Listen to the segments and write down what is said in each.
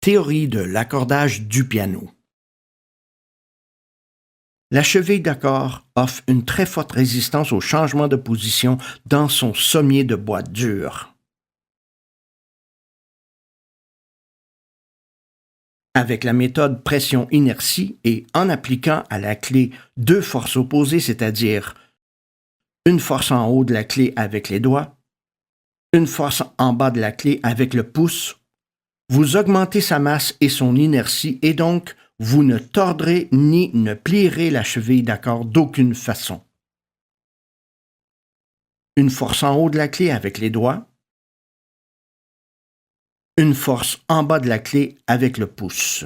Théorie de l'accordage du piano. La cheville d'accord offre une très forte résistance au changement de position dans son sommier de bois dur. Avec la méthode pression-inertie et en appliquant à la clé deux forces opposées, c'est-à-dire une force en haut de la clé avec les doigts, une force en bas de la clé avec le pouce, vous augmentez sa masse et son inertie et donc vous ne tordrez ni ne plierez la cheville d'accord d'aucune façon. Une force en haut de la clé avec les doigts, une force en bas de la clé avec le pouce.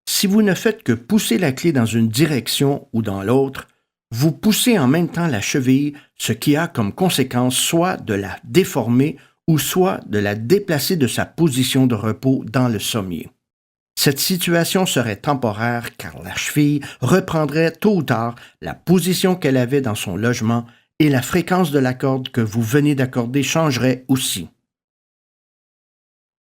Si vous ne faites que pousser la clé dans une direction ou dans l'autre, vous poussez en même temps la cheville, ce qui a comme conséquence soit de la déformer ou soit de la déplacer de sa position de repos dans le sommier. Cette situation serait temporaire car la cheville reprendrait tôt ou tard la position qu'elle avait dans son logement et la fréquence de la corde que vous venez d'accorder changerait aussi.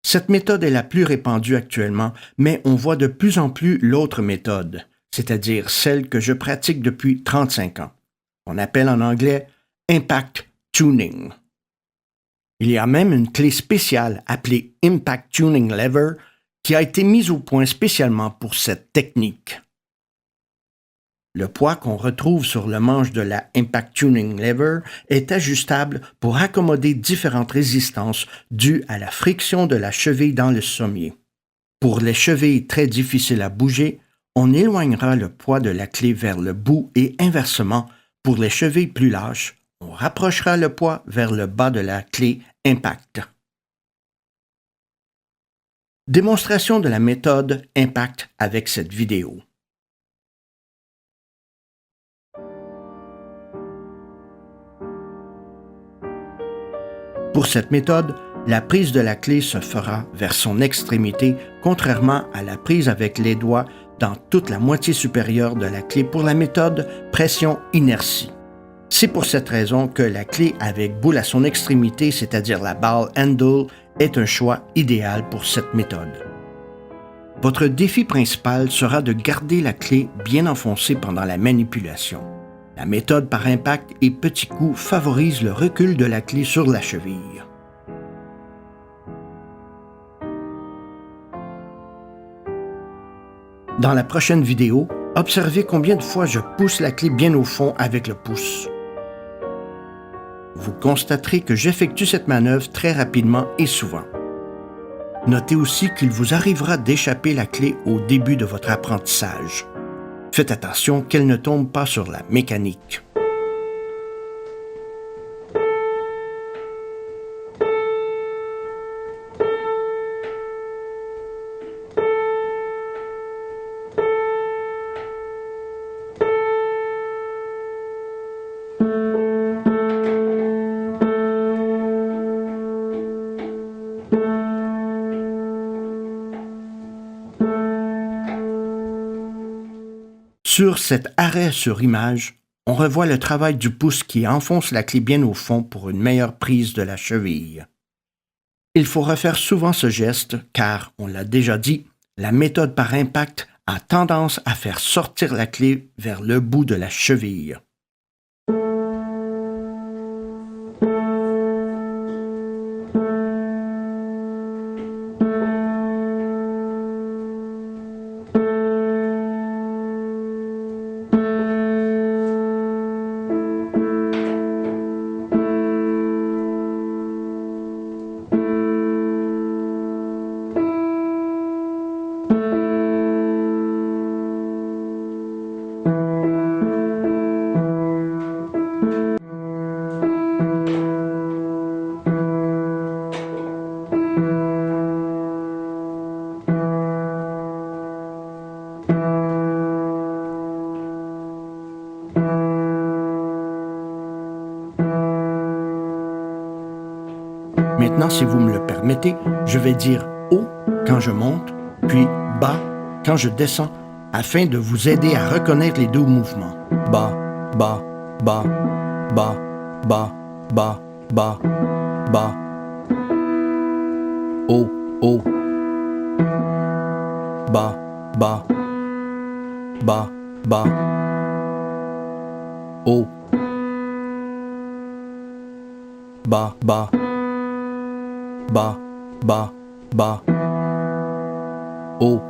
Cette méthode est la plus répandue actuellement, mais on voit de plus en plus l'autre méthode, c'est-à-dire celle que je pratique depuis 35 ans. On appelle en anglais Impact Tuning. Il y a même une clé spéciale appelée Impact Tuning Lever qui a été mise au point spécialement pour cette technique. Le poids qu'on retrouve sur le manche de la Impact Tuning Lever est ajustable pour accommoder différentes résistances dues à la friction de la cheville dans le sommier. Pour les chevilles très difficiles à bouger, on éloignera le poids de la clé vers le bout et inversement, pour les chevilles plus lâches, on rapprochera le poids vers le bas de la clé Impact. Démonstration de la méthode Impact avec cette vidéo. Pour cette méthode, la prise de la clé se fera vers son extrémité, contrairement à la prise avec les doigts dans toute la moitié supérieure de la clé pour la méthode pression-inertie. C'est pour cette raison que la clé avec boule à son extrémité, c'est-à-dire la ball handle, est un choix idéal pour cette méthode. Votre défi principal sera de garder la clé bien enfoncée pendant la manipulation. La méthode par impact et petits coups favorise le recul de la clé sur la cheville. Dans la prochaine vidéo, observez combien de fois je pousse la clé bien au fond avec le pouce. Vous constaterez que j'effectue cette manœuvre très rapidement et souvent. Notez aussi qu'il vous arrivera d'échapper la clé au début de votre apprentissage. Faites attention qu'elle ne tombe pas sur la mécanique. Sur cet arrêt sur image, on revoit le travail du pouce qui enfonce la clé bien au fond pour une meilleure prise de la cheville. Il faut refaire souvent ce geste car, on l'a déjà dit, la méthode par impact a tendance à faire sortir la clé vers le bout de la cheville. Maintenant, si vous me le permettez, je vais dire « haut » quand je monte, puis « bas » quand je descends, afin de vous aider à reconnaître les deux mouvements. Bas, bas, bas, bas, bas, bas, bas, bas, haut, haut. Bas, bas. Bas, bas. Haut. Bas, bas. Bas, bas, bas. Haut.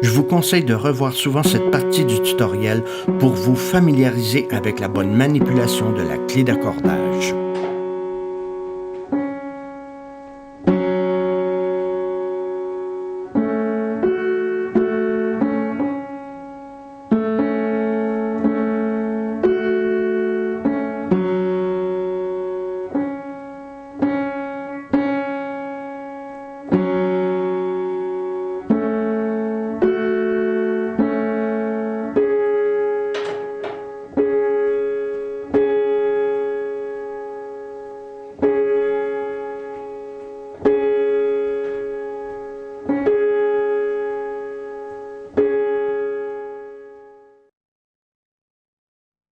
Je vous conseille de revoir souvent cette partie du tutoriel pour vous familiariser avec la bonne manipulation de la clé d'accordage.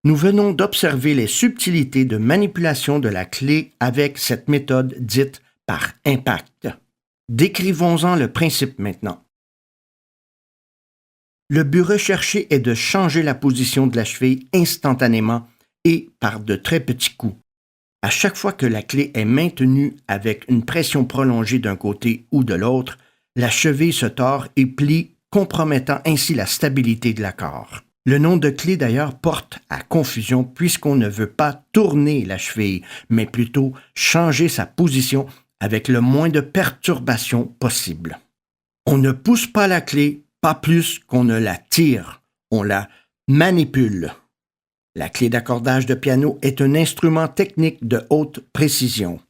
Nous venons d'observer les subtilités de manipulation de la clé avec cette méthode dite par impact. Décrivons-en le principe maintenant. Le but recherché est de changer la position de la cheville instantanément et par de très petits coups. À chaque fois que la clé est maintenue avec une pression prolongée d'un côté ou de l'autre, la cheville se tord et plie, compromettant ainsi la stabilité de l'accord. Le nom de clé d'ailleurs porte à confusion puisqu'on ne veut pas tourner la cheville, mais plutôt changer sa position avec le moins de perturbations possible. On ne pousse pas la clé, pas plus qu'on ne la tire, on la manipule. La clé d'accordage de piano est un instrument technique de haute précision.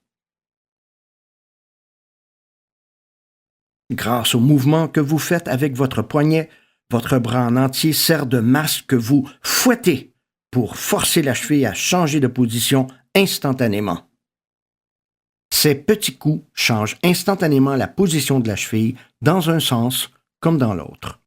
Grâce au mouvement que vous faites avec votre poignet, votre bras en entier sert de masse que vous fouettez pour forcer la cheville à changer de position instantanément. Ces petits coups changent instantanément la position de la cheville dans un sens comme dans l'autre.